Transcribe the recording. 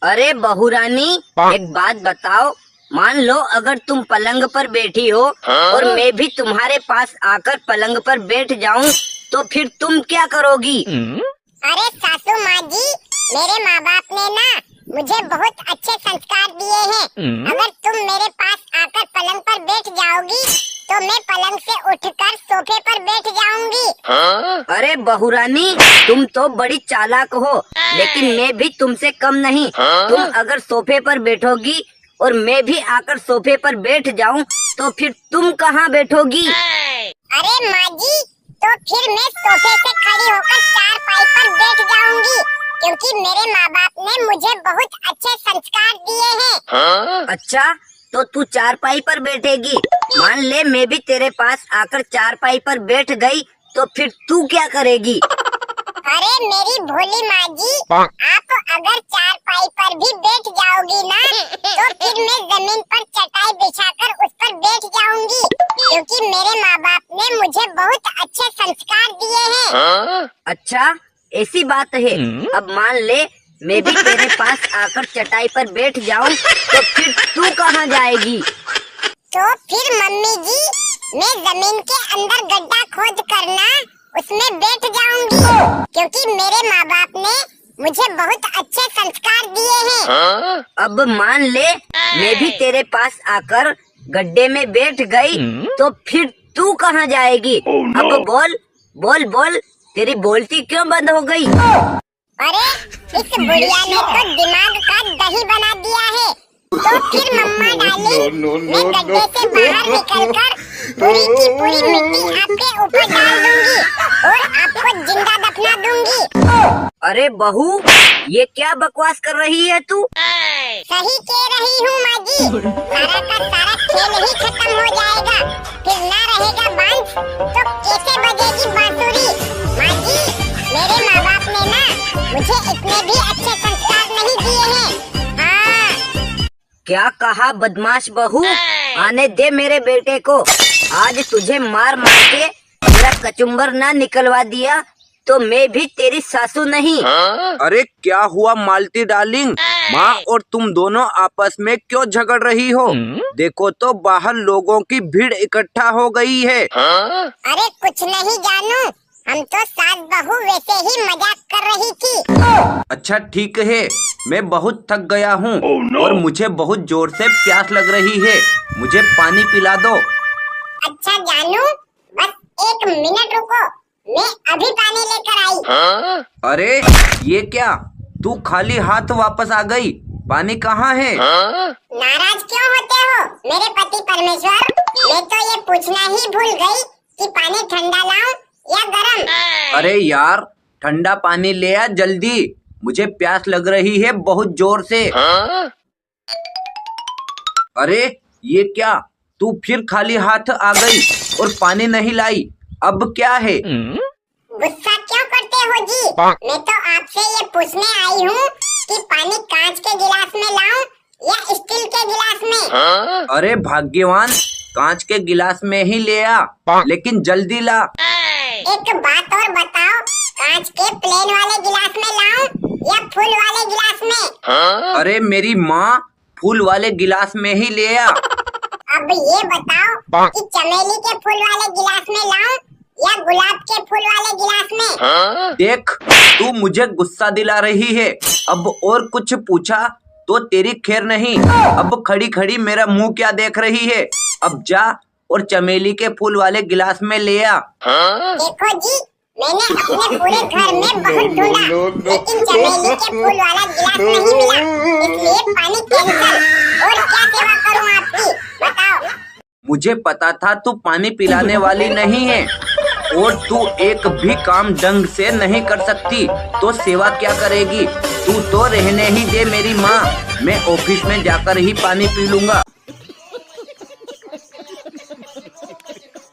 अरे बहू रानी, एक बात बताओ। मान लो अगर तुम पलंग पर बैठी हो और मैं भी तुम्हारे पास आकर पलंग पर बैठ जाऊं, तो फिर तुम क्या करोगी? अरे सासू माँ जी, मेरे माँ बाप ने ना मुझे बहुत अच्छे संस्कार दिए हैं। अगर तुम मेरे पास आकर पलंग पर बैठ जाओगी तो मैं पलंग से उठकर सोफे पर बैठ जाऊंगी। अरे बहू रानी, तुम तो बड़ी चालाक हो, लेकिन मैं भी तुमसे कम नहीं। तुम अगर सोफे पर बैठोगी और मैं भी आकर सोफे पर बैठ जाऊं, तो फिर तुम कहाँ बैठोगी? अरे माँ जी, तो फिर मैं सोफे से खड़ी होकर चारपाई पर बैठ जाऊंगी, क्योंकि मेरे माँ बाप ने मुझे बहुत अच्छे संस्कार दिए हैं। अच्छा, तो तू चारपाई पर बैठेगी। मान ले मैं भी तेरे पास आकर चारपाई पर बैठ गई, तो फिर तू क्या करेगी? अरे मेरी भोली माँ जी, आप अगर चारपाई पर भी बैठ जाओगी ना, तो फिर मैं जमीन पर चटाई बिछाकर उस पर बैठ जाऊंगी, क्योंकि मेरे माँ बाप ने मुझे बहुत अच्छे संस्कार दिए हैं। अच्छा, ऐसी बात है। अब मान ले मैं भी तेरे पास आकर चटाई पर बैठ जाऊं, तो फिर तू कहाँ जाएगी? तो फिर मम्मी जी, मैं जमीन के अंदर गड्ढा खोद करना उसमें बैठ जाऊंगी, क्योंकि मेरे माँ बाप ने मुझे बहुत अच्छे संस्कार दिए हैं। अब मान ले मैं भी तेरे पास आकर गड्ढे में बैठ गई, तो फिर तू कहाँ जाएगी? अब बोल बोल बोल, तेरी बोलती क्यों बंद हो गई? अरे इस बुढ़िया ने तो दिमाग का दही बना दिया है। तो फिर मम्मा डार्लिंग, मैं गड्ढे से बाहर निकलकर पूरी की पूरी मिट्टी आपके ऊपर डाल दूंगी और आपको जिंदा दफना दूंगी। अरे बहू, ये क्या बकवास कर रही है तू? सही कह रही हूँ माँ जी, सारा का सारा खेल ही खत्म हो जाएगा, फिर ना रहेगा बांस तो कैसे बजेगी बांसुरी। माँ जी, मेरे माँ बाप ने ना मुझे इतने भी अच्छे संस्कार नहीं दिए हैं। हाँ। क्या कहा बदमाश बहू? आने दे मेरे बेटे को। आज तुझे मार मार के मेरा कचुम्बर ना निकलवा दिया तो मैं भी तेरी सासू नहीं। अरे क्या हुआ मालती डार्लिंग, माँ और तुम दोनों आपस में क्यों झगड़ रही हो? देखो तो बाहर लोगों की भीड़ इकट्ठा हो गई है। अरे कुछ नहीं जानू, हम तो सास बहू वैसे ही मजाक कर रही थी। अच्छा ठीक है, मैं बहुत थक गया हूँ और मुझे बहुत जोर से प्यास लग रही है, मुझे पानी पिला दो। अच्छा जानू, बस 1 मिनट रुको, मैं अभी पानी लेकर आई। अरे ये क्या, तू खाली हाथ वापस आ गई? पानी कहाँ है? नाराज क्यों होते हो मेरे पति परमेश्वर? मैं तो ये पूछना ही भूल गई कि पानी ठंडा लाऊं या गरम। अरे यार, ठंडा पानी ले आ जल्दी, मुझे प्यास लग रही है बहुत जोर से। अरे ये क्या, तू फिर खाली हाथ आ गई और पानी नहीं लाई, अब क्या है? गुस्सा क्यों करते हो जी? मैं तो आपसे ये पूछने आई हूँ कि पानी कांच के गिलास में लाऊं या स्टील के गिलास में? अरे भाग्यवान, कांच के गिलास में ही ले आ, लेकिन जल्दी ला। एक बात और बताओ, कांच के प्लेन वाले गिलास में लाऊं या फूल वाले गिलास में? अरे मेरी माँ, फूल वाले गिलास में ही ले आ। अब ये बताओ कि चमेली के फूल वाले गिलास में लाऊं या गुलाब के फूल वाले गिलास में? देख, तू मुझे गुस्सा दिला रही है, अब और कुछ पूछा तो तेरी खैर नहीं। अब खड़ी खड़ी मेरा मुंह क्या देख रही है? अब जा और चमेली के फूल वाले गिलास में ले आ। देखो जी, मैंने अपने पूरे घर में बहुत ढूंढा, लेकिन चमेली के फूल वाला गिलास नहीं मिला, इसलिए पानी कैंसल। और क्या सेवा करूं आपकी, बताओ? मुझे पता था तू पानी पिलाने वाली नहीं है और तू एक भी काम ढंग से नहीं कर सकती, तो सेवा क्या करेगी? तू तो रहने ही दे मेरी माँ, मैं ऑफिस में जाकर ही पानी पी लूंगा।